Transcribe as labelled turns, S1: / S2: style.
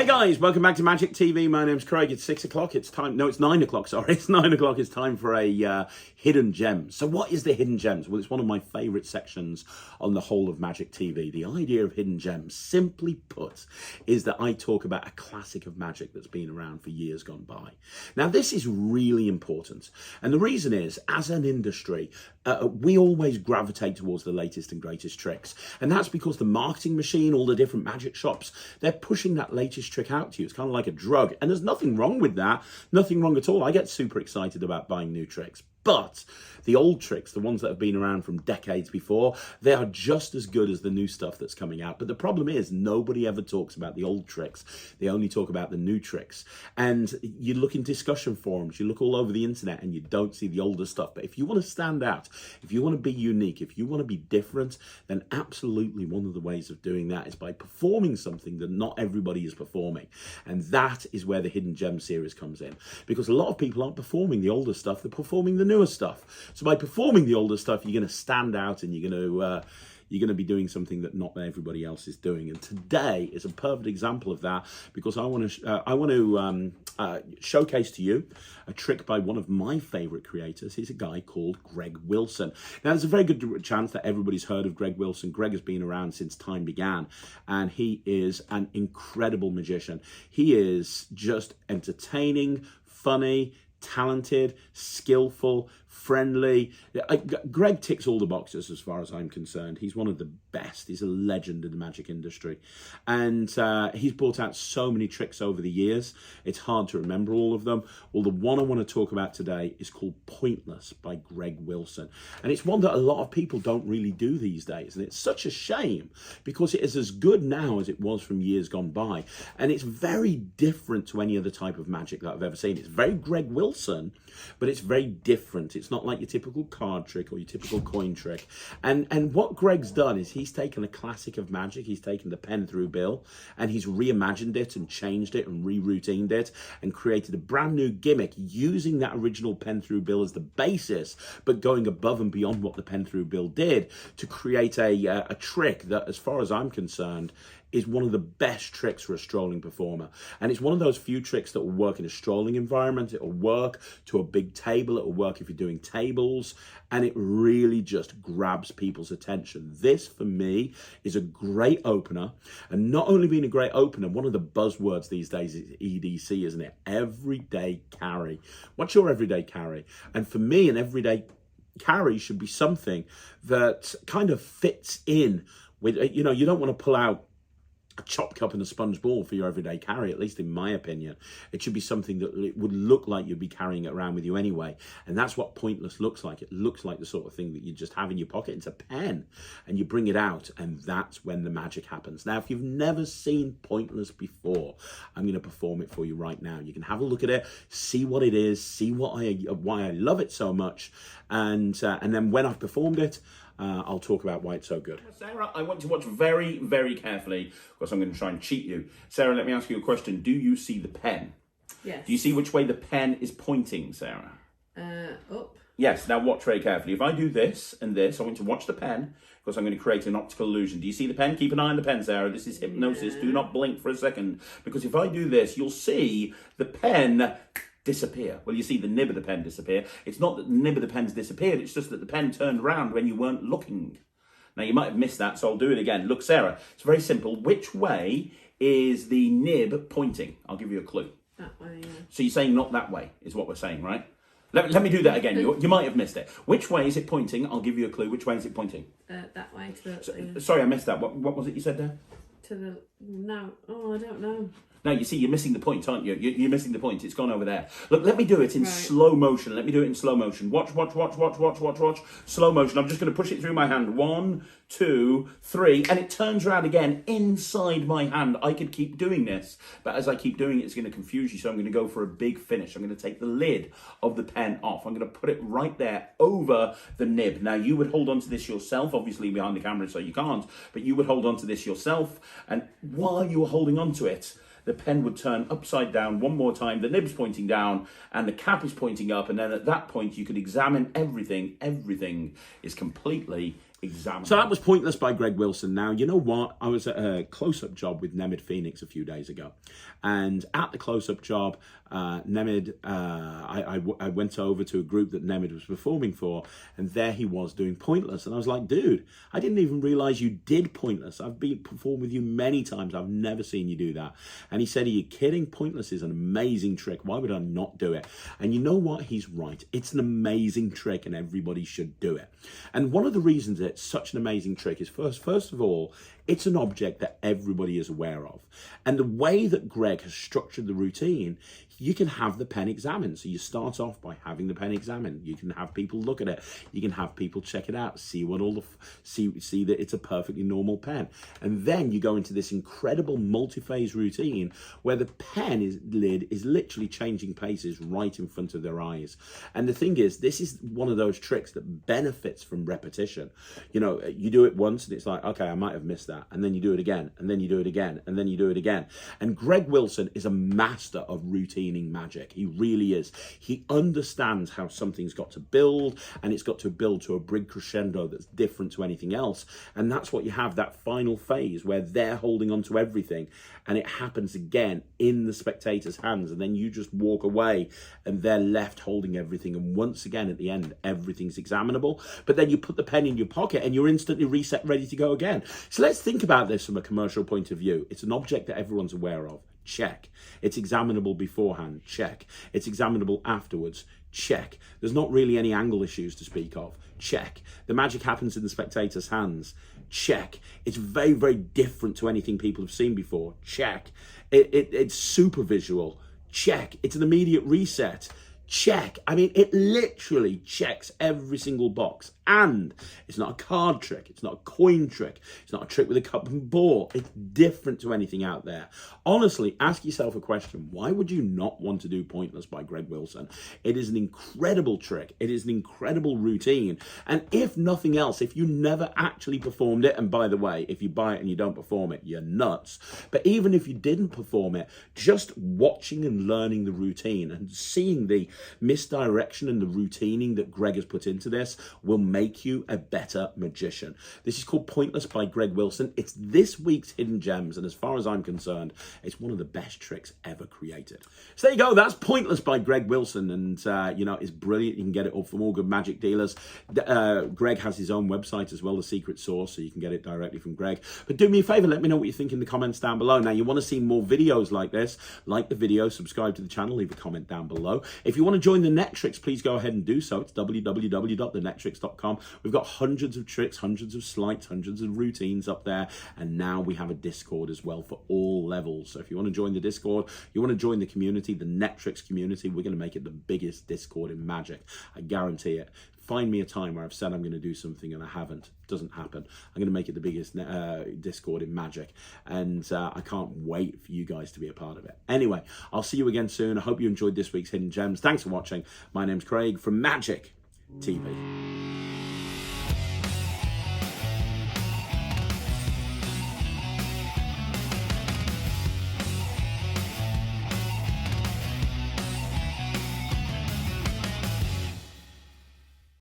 S1: Hey guys, welcome back to Magic TV. My name's Craig. It's 6 o'clock. It's time. No, it's 9 o'clock. Sorry, it's 9 o'clock. It's time for a hidden gems. So, what is the hidden gems? Well, it's one of my favorite sections on the whole of Magic TV. The idea of hidden gems, simply put, is that I talk about a classic of Magic that's been around for years gone by. Now, this is really important, and the reason is, as an industry, we always gravitate towards the latest and greatest tricks, and that's because the marketing machine, all the different magic shops, they're pushing that latest trick out to you. It's kind of like a drug, and there's nothing wrong with that. Nothing wrong at all. I get super excited about buying new tricks. But the old tricks, the ones that have been around from decades before, they are just as good as the new stuff that's coming out. But the problem is nobody ever talks about the old tricks. They only talk about the new tricks. And you look in discussion forums, you look all over the internet and you don't see the older stuff. But if you want to stand out, if you want to be unique, if you want to be different, then absolutely one of the ways of doing that is by performing something that not everybody is performing. And that is where the Hidden Gem series comes in. Because a lot of people aren't performing the older stuff, they're performing the newer stuff. So by performing the older stuff, you're going to stand out and you're going to be doing something that not everybody else is doing. And today is a perfect example of that, because I want to showcase to you a trick by one of my favorite creators. He's a guy called Greg Wilson. Now, there's a very good chance that everybody's heard of Greg Wilson. Greg has been around since time began, and he is an incredible magician. He is just entertaining, funny, talented, skillful, friendly. Greg ticks all the boxes as far as I'm concerned. He's one of the best. He's a legend in the magic industry. And he's brought out so many tricks over the years. It's hard to remember all of them. Well, the one I want to talk about today is called Pointless by Greg Wilson. And it's one that a lot of people don't really do these days. And it's such a shame, because it is as good now as it was from years gone by. And it's very different to any other type of magic that I've ever seen. It's very Greg Wilson, but it's very different. It's not like your typical card trick or your typical coin trick. And what Greg's done is he's taken a classic of magic. He's taken the pen through bill and he's reimagined it and changed it and reroutined it and created a brand new gimmick using that original pen through bill as the basis, but going above and beyond what the pen through bill did to create a trick that, as far as I'm concerned, is one of the best tricks for a strolling performer. And it's one of those few tricks that will work in a strolling environment. It'll work to a big table. It'll work if you're doing tables. And it really just grabs people's attention. This, for me, is a great opener. And not only being a great opener, one of the buzzwords these days is EDC, isn't it? Everyday carry. What's your everyday carry? And for me, an everyday carry should be something that kind of fits in with, you know, you don't want to pull out a chop cup and a sponge ball for your everyday carry, at least in my opinion. It should be something that it would look like you'd be carrying it around with you anyway. And that's what Pointless looks like. It looks like the sort of thing that you just have in your pocket. It's a pen and you bring it out, and that's when the magic happens. Now, if you've never seen Pointless before, I'm going to perform it for you right now. You can have a look at it, see what it is, see why I love it so much, and then when I've performed it, I'll talk about why it's so good. Sarah, I want to watch very, very carefully, because I'm going to try and cheat you. Sarah, let me ask you a question. Do you see the pen?
S2: Yes.
S1: Do you see which way the pen is pointing, Sarah?
S2: Up.
S1: Yes, now watch very carefully. If I do this and this, I want to watch the pen, because I'm going to create an optical illusion. Do you see the pen? Keep an eye on the pen, Sarah. This is hypnosis. Yeah. Do not blink for a second, because if I do this, you'll see the pen disappear. Well, you see the nib of the pen disappear. It's not that the nib of the pen's disappeared, it's just that the pen turned around when you weren't looking. Now, you might have missed that, so I'll do it again. Look, Sarah, it's very simple. Which way is the nib pointing? I'll give you a clue.
S2: That way, yeah.
S1: So you're saying not that way, is what we're saying, right? Let me do that again. You might have missed it. Which way is it pointing? I'll give you a clue. Which way is it pointing?
S2: That way to the...
S1: Sorry, I missed that. What was it you said there?
S2: To the... No. Oh, I don't know.
S1: Now, you see, you're missing the point, aren't you? You're missing the point. It's gone over there. Look, let me do it in slow motion. Let me do it in slow motion. Watch. Slow motion. I'm just going to push it through my hand. 1, 2, 3. And it turns around again inside my hand. I could keep doing this, but as I keep doing it, it's going to confuse you. So I'm going to go for a big finish. I'm going to take the lid of the pen off. I'm going to put it right there over the nib. Now, you would hold on to this yourself, obviously behind the camera, so you can't, but you would hold on to this yourself. And while you were holding on to it, the pen would turn upside down one more time, the nib's pointing down, and the cap is pointing up, and then at that point you could examine everything. Everything is completely Examine. So that was Pointless by Greg Wilson. Now, you know what? I was at a close-up job with Nemid Phoenix a few days ago. And at the close-up job, Nemid, I went over to a group that Nemid was performing for, and there he was doing Pointless. And I was like, dude, I didn't even realize you did Pointless. I've been performed with you many times. I've never seen you do that. And he said, are you kidding? Pointless is an amazing trick. Why would I not do it? And you know what? He's right. It's an amazing trick, and everybody should do it. And one of the reasons it's such an amazing trick is first of all, it's an object that everybody is aware of. And the way that Greg has structured the routine, you can have the pen examined. So you start off by having the pen examined. You can have people look at it. You can have people check it out, see what see that it's a perfectly normal pen. And then you go into this incredible multi-phase routine where the lid is literally changing places right in front of their eyes. And the thing is, this is one of those tricks that benefits from repetition. You know, you do it once and it's like, okay, I might have missed that. And then you do it again, and then you do it again, and then you do it again. And Greg Wilson is a master of routining magic. He really is. He understands how something's got to build, and it's got to build to a big crescendo that's different to anything else. And that's what you have, that final phase where they're holding on to everything, and it happens again in the spectator's hands, and then you just walk away and they're left holding everything. And once again, at the end, everything's examinable. But then you put the pen in your pocket and you're instantly reset, ready to go again. So let's think about this from a commercial point of view. It's an object that everyone's aware of. Check. It's examinable beforehand. Check. It's examinable afterwards. Check. There's not really any angle issues to speak of. Check. The magic happens in the spectator's hands. Check. It's very, very different to anything people have seen before. Check. It's super visual. Check. It's an immediate reset. Check. I mean, it literally checks every single box. And it's not a card trick. It's not a coin trick. It's not a trick with a cup and ball. It's different to anything out there. Honestly, ask yourself a question. Why would you not want to do Pointless by Greg Wilson? It is an incredible trick. It is an incredible routine. And if nothing else, if you never actually performed it, and by the way, if you buy it and you don't perform it, you're nuts. But even if you didn't perform it, just watching and learning the routine and seeing the misdirection and the routining that Greg has put into this will make you a better magician. This is called Pointless by Greg Wilson. It's this week's Hidden Gems, and as far as I'm concerned, it's one of the best tricks ever created. So there you go. That's Pointless by Greg Wilson, and you know, it's brilliant. You can get it all from all good magic dealers. Greg has his own website as well, The Secret Source, so you can get it directly from Greg. But do me a favor, let me know what you think in the comments down below. Now, you want to see more videos like this, like the video, subscribe to the channel, leave a comment down below. If you want to join the Net Tricks, please go ahead and do so. It's www.thenettricks.com. We've got hundreds of tricks, hundreds of sleights, hundreds of routines up there. And now we have a Discord as well for all levels. So if you want to join the Discord, you want to join the community, the Net Tricks community, we're going to make it the biggest Discord in magic. I guarantee it. Find me a time where I've said I'm going to do something and I haven't. It doesn't happen. I'm going to make it the biggest Discord in magic. And I can't wait for you guys to be a part of it. Anyway, I'll see you again soon. I hope you enjoyed this week's Hidden Gems. Thanks for watching. My name's Craig from Magic TV.